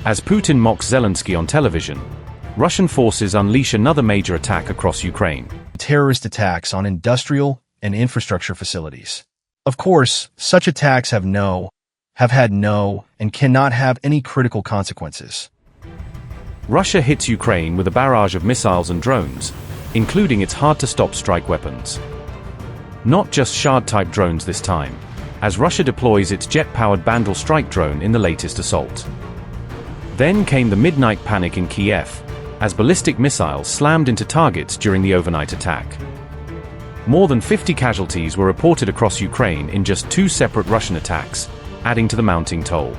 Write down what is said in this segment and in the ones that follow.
As Putin mocks Zelensky on television, Russian forces unleash another major attack across Ukraine. Terrorist attacks on industrial and infrastructure facilities. Of course, such attacks have had no, and cannot have any critical consequences. Russia hits Ukraine with a barrage of missiles and drones, including its hard-to-stop strike weapons. Not just Shard-type drones this time, as Russia deploys its jet-powered Banderol strike drone in the latest assault. Then came the midnight panic in Kyiv, as ballistic missiles slammed into targets during the overnight attack. More than 50 casualties were reported across Ukraine in just 2 separate Russian attacks, adding to the mounting toll.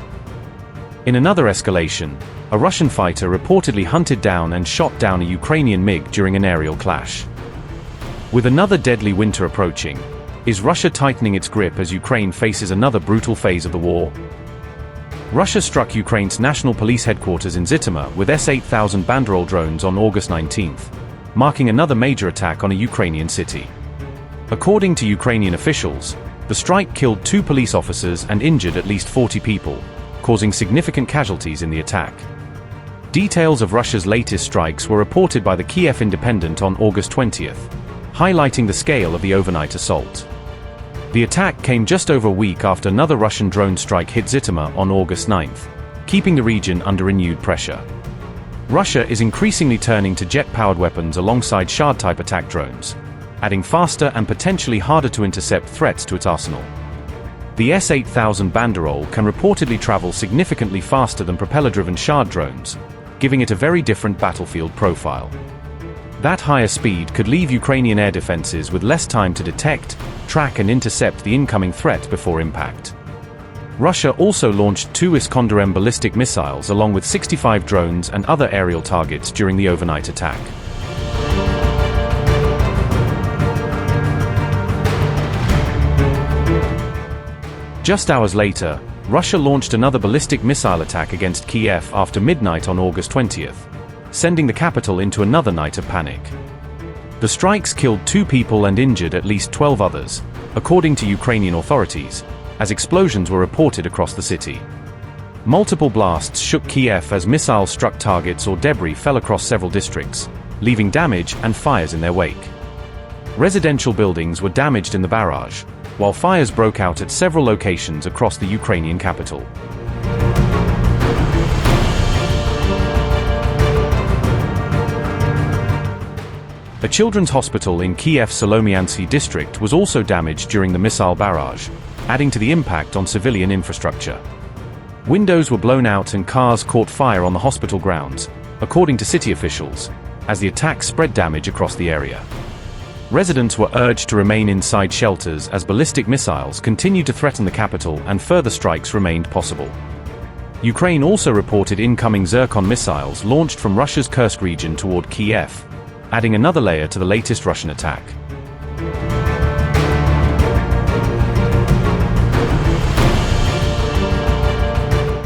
In another escalation, a Russian fighter reportedly hunted down and shot down a Ukrainian MiG during an aerial clash. With another deadly winter approaching, is Russia tightening its grip as Ukraine faces another brutal phase of the war? Russia struck Ukraine's national police headquarters in Zhytomyr with S8000 Banderol drones on August 19, marking another major attack on a Ukrainian city. According to Ukrainian officials, the strike killed 2 police officers and injured at least 40 people, causing significant casualties in the attack. Details of Russia's latest strikes were reported by the Kyiv Independent on August 20, highlighting the scale of the overnight assault. The attack came just over a week after another Russian drone strike hit Zhytomyr on August 9, keeping the region under renewed pressure. Russia is increasingly turning to jet-powered weapons alongside Shard-type attack drones, adding faster and potentially harder-to-intercept threats to its arsenal. The S8000 Banderol can reportedly travel significantly faster than propeller-driven Shard drones, giving it a very different battlefield profile. That higher speed could leave Ukrainian air defenses with less time to detect, track and intercept the incoming threat before impact. Russia also launched 2 Iskander-M ballistic missiles along with 65 drones and other aerial targets during the overnight attack. Just hours later, Russia launched another ballistic missile attack against Kyiv after midnight on August 20, sending the capital into another night of panic. The strikes killed 2 people and injured at least 12 others, according to Ukrainian authorities, as explosions were reported across the city. Multiple blasts shook Kyiv as missiles struck targets or debris fell across several districts, leaving damage and fires in their wake. Residential buildings were damaged in the barrage, while fires broke out at several locations across the Ukrainian capital. A children's hospital in Kyiv's Solomyansky district was also damaged during the missile barrage, adding to the impact on civilian infrastructure. Windows were blown out and cars caught fire on the hospital grounds, according to city officials, as the attack spread damage across the area. Residents were urged to remain inside shelters as ballistic missiles continued to threaten the capital and further strikes remained possible. Ukraine also reported incoming Zircon missiles launched from Russia's Kursk region toward Kyiv, adding another layer to the latest Russian attack.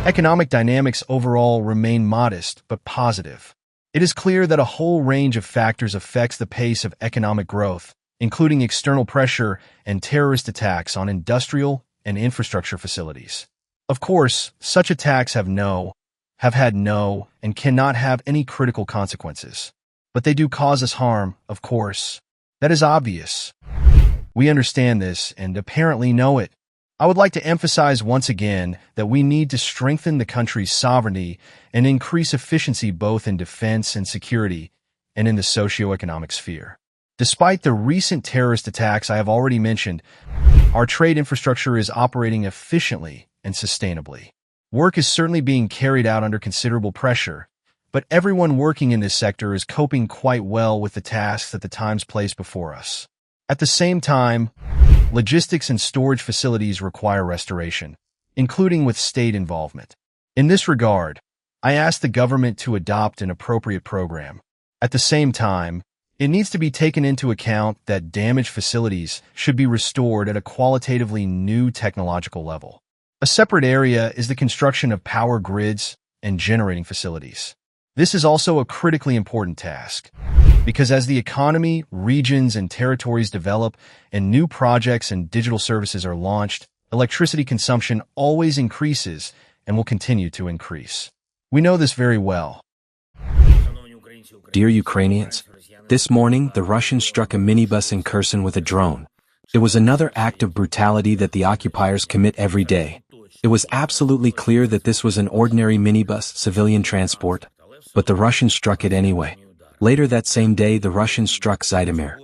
Economic dynamics overall remain modest but positive. It is clear that a whole range of factors affects the pace of economic growth, including external pressure and terrorist attacks on industrial and infrastructure facilities. Of course, such attacks have had no, and cannot have any critical consequences. But they do cause us harm, of course. That is obvious. We understand this and apparently know it. I would like to emphasize once again that we need to strengthen the country's sovereignty and increase efficiency both in defense and security and in the socio-economic sphere. Despite the recent terrorist attacks I have already mentioned, our trade infrastructure is operating efficiently and sustainably. Work is certainly being carried out under considerable pressure, but everyone working in this sector is coping quite well with the tasks that the times place before us. At the same time, logistics and storage facilities require restoration, including with state involvement. In this regard, I ask the government to adopt an appropriate program. At the same time, it needs to be taken into account that damaged facilities should be restored at a qualitatively new technological level. A separate area is the construction of power grids and generating facilities. This is also a critically important task, because as the economy, regions, and territories develop and new projects and digital services are launched, electricity consumption always increases and will continue to increase. We know this very well. Dear Ukrainians, this morning the Russians struck a minibus in Kherson with a drone. It was another act of brutality that the occupiers commit every day. It was absolutely clear that this was an ordinary minibus, civilian transport, but the Russians struck it anyway. Later that same day the Russians struck Zhytomyr.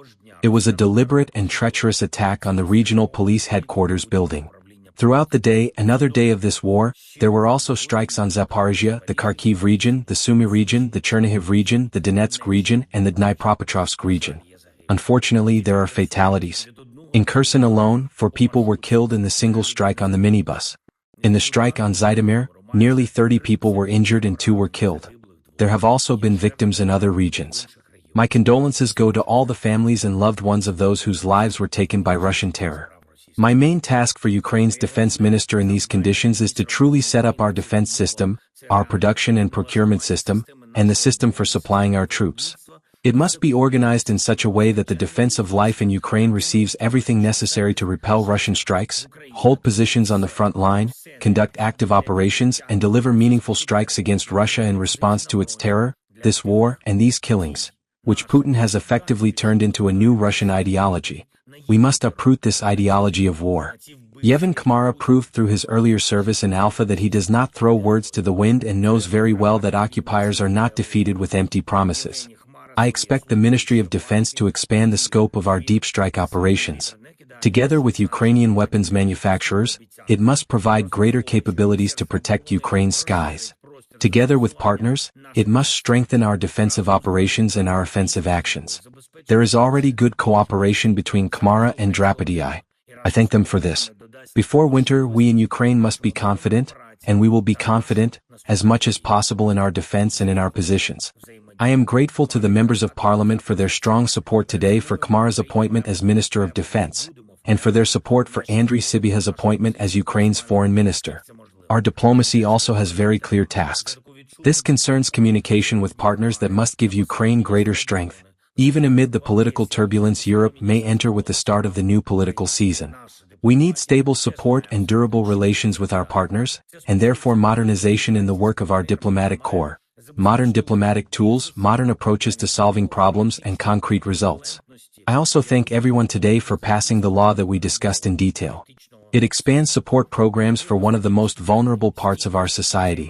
It was a deliberate and treacherous attack on the regional police headquarters building. Throughout the day, another day of this war, there were also strikes on Zaporizhia, the Kharkiv region, the Sumy region, the Chernihiv region, the Donetsk region, and the Dnipropetrovsk region. Unfortunately, there are fatalities. In Kherson alone, 4 people were killed in the single strike on the minibus. In the strike on Zhytomyr, nearly 30 people were injured and 2 were killed. There have also been victims in other regions. My condolences go to all the families and loved ones of those whose lives were taken by Russian terror. My main task for Ukraine's defense minister in these conditions is to truly set up our defense system, our production and procurement system, and the system for supplying our troops. It must be organized in such a way that the defense of life in Ukraine receives everything necessary to repel Russian strikes, hold positions on the front line, conduct active operations, and deliver meaningful strikes against Russia in response to its terror, this war, and these killings, which Putin has effectively turned into a new Russian ideology. We must uproot this ideology of war. Yevhen Kamara proved through his earlier service in Alpha that he does not throw words to the wind and knows very well that occupiers are not defeated with empty promises. I expect the Ministry of Defense to expand the scope of our deep strike operations. Together with Ukrainian weapons manufacturers, it must provide greater capabilities to protect Ukraine's skies. Together with partners, it must strengthen our defensive operations and our offensive actions. There is already good cooperation between Kamara and Drapedii. I thank them for this. Before winter, we in Ukraine must be confident, and we will be confident, as much as possible in our defense and in our positions. I am grateful to the members of Parliament for their strong support today for Kamara's appointment as Minister of Defense, and for their support for Andriy Sybiha's appointment as Ukraine's Foreign Minister. Our diplomacy also has very clear tasks. This concerns communication with partners that must give Ukraine greater strength. Even amid the political turbulence Europe may enter with the start of the new political season. We need stable support and durable relations with our partners, and therefore modernization in the work of our diplomatic corps. Modern diplomatic tools, modern approaches to solving problems, and concrete results. I also thank everyone today for passing the law that we discussed in detail. It expands support programs for one of the most vulnerable parts of our society: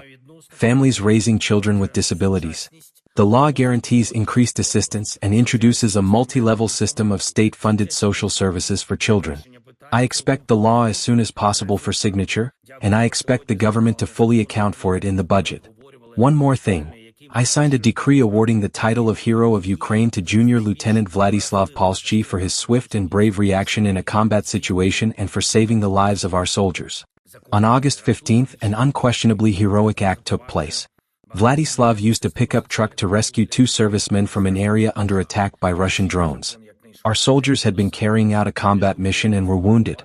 families raising children with disabilities. The law guarantees increased assistance and introduces a multi-level system of state-funded social services for children. I expect the law as soon as possible for signature, and I expect the government to fully account for it in the budget. One more thing. I signed a decree awarding the title of Hero of Ukraine to Junior Lieutenant Vladislav Polsky for his swift and brave reaction in a combat situation and for saving the lives of our soldiers. On August 15th, an unquestionably heroic act took place. Vladislav used a pickup truck to rescue 2 servicemen from an area under attack by Russian drones. Our soldiers had been carrying out a combat mission and were wounded.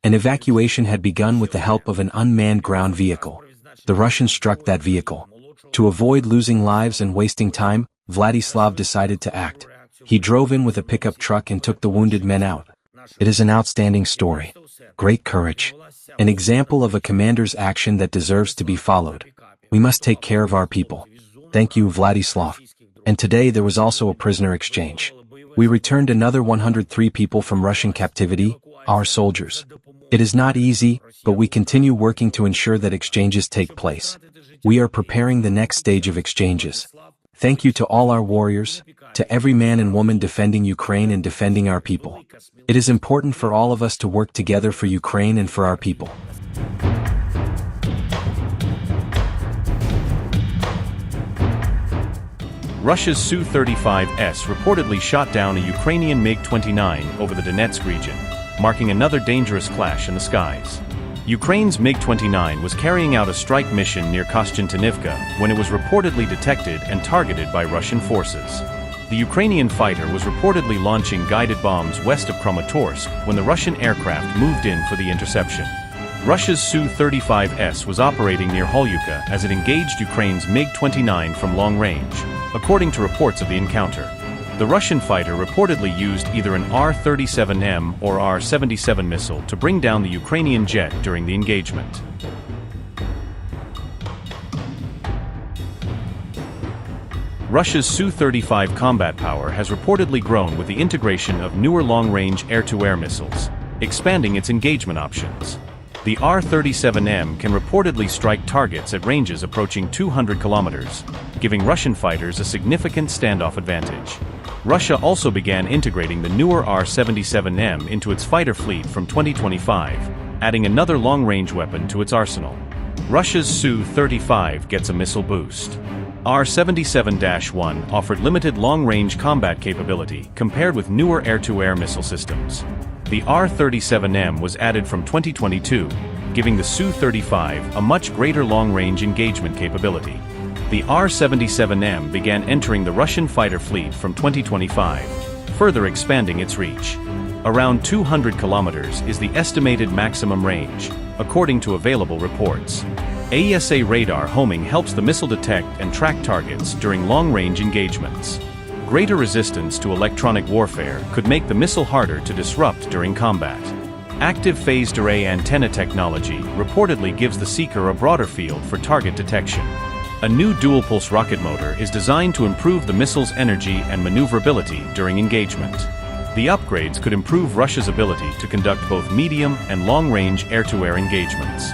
An evacuation had begun with the help of an unmanned ground vehicle. The Russians struck that vehicle. To avoid losing lives and wasting time, Vladislav decided to act. He drove in with a pickup truck and took the wounded men out. It is an outstanding story. Great courage. An example of a commander's action that deserves to be followed. We must take care of our people. Thank you, Vladislav. And today there was also a prisoner exchange. We returned another 103 people from Russian captivity, our soldiers. It is not easy, but we continue working to ensure that exchanges take place. We are preparing the next stage of exchanges. Thank you to all our warriors, to every man and woman defending Ukraine and defending our people. It is important for all of us to work together for Ukraine and for our people. Russia's Su-35S reportedly shot down a Ukrainian MiG-29 over the Donetsk region, marking another dangerous clash in the skies. Ukraine's MiG-29 was carrying out a strike mission near Kostiantynivka when it was reportedly detected and targeted by Russian forces. The Ukrainian fighter was reportedly launching guided bombs west of Kramatorsk when the Russian aircraft moved in for the interception. Russia's Su-35S was operating near Holyuka as it engaged Ukraine's MiG-29 from long range, according to reports of the encounter. The Russian fighter reportedly used either an R-37M or R-77 missile to bring down the Ukrainian jet during the engagement. Russia's Su-35 combat power has reportedly grown with the integration of newer long-range air-to-air missiles, expanding its engagement options. The R-37M can reportedly strike targets at ranges approaching 200 kilometers, giving Russian fighters a significant standoff advantage. Russia also began integrating the newer R-77M into its fighter fleet from 2025, adding another long-range weapon to its arsenal. Russia's Su-35 gets a missile boost. R-77-1 offered limited long-range combat capability compared with newer air-to-air missile systems. The R-37M was added from 2022, giving the Su-35 a much greater long-range engagement capability. The R-77M began entering the Russian fighter fleet from 2025, further expanding its reach. Around 200 kilometers is the estimated maximum range, according to available reports. AESA radar homing helps the missile detect and track targets during long-range engagements. Greater resistance to electronic warfare could make the missile harder to disrupt during combat. Active phased array antenna technology reportedly gives the seeker a broader field for target detection. A new dual-pulse rocket motor is designed to improve the missile's energy and maneuverability during engagement. The upgrades could improve Russia's ability to conduct both medium and long-range air-to-air engagements.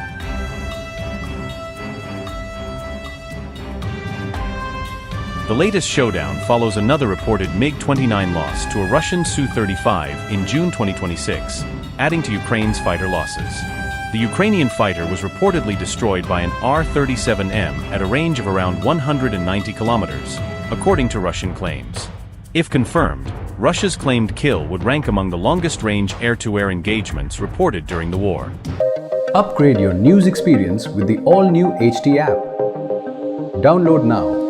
The latest showdown follows another reported MiG-29 loss to a Russian Su-35 in June 2026, adding to Ukraine's fighter losses. The Ukrainian fighter was reportedly destroyed by an R-37M at a range of around 190 kilometers, according to Russian claims. If confirmed, Russia's claimed kill would rank among the longest-range air-to-air engagements reported during the war. Upgrade your news experience with the all-new HT app. Download now.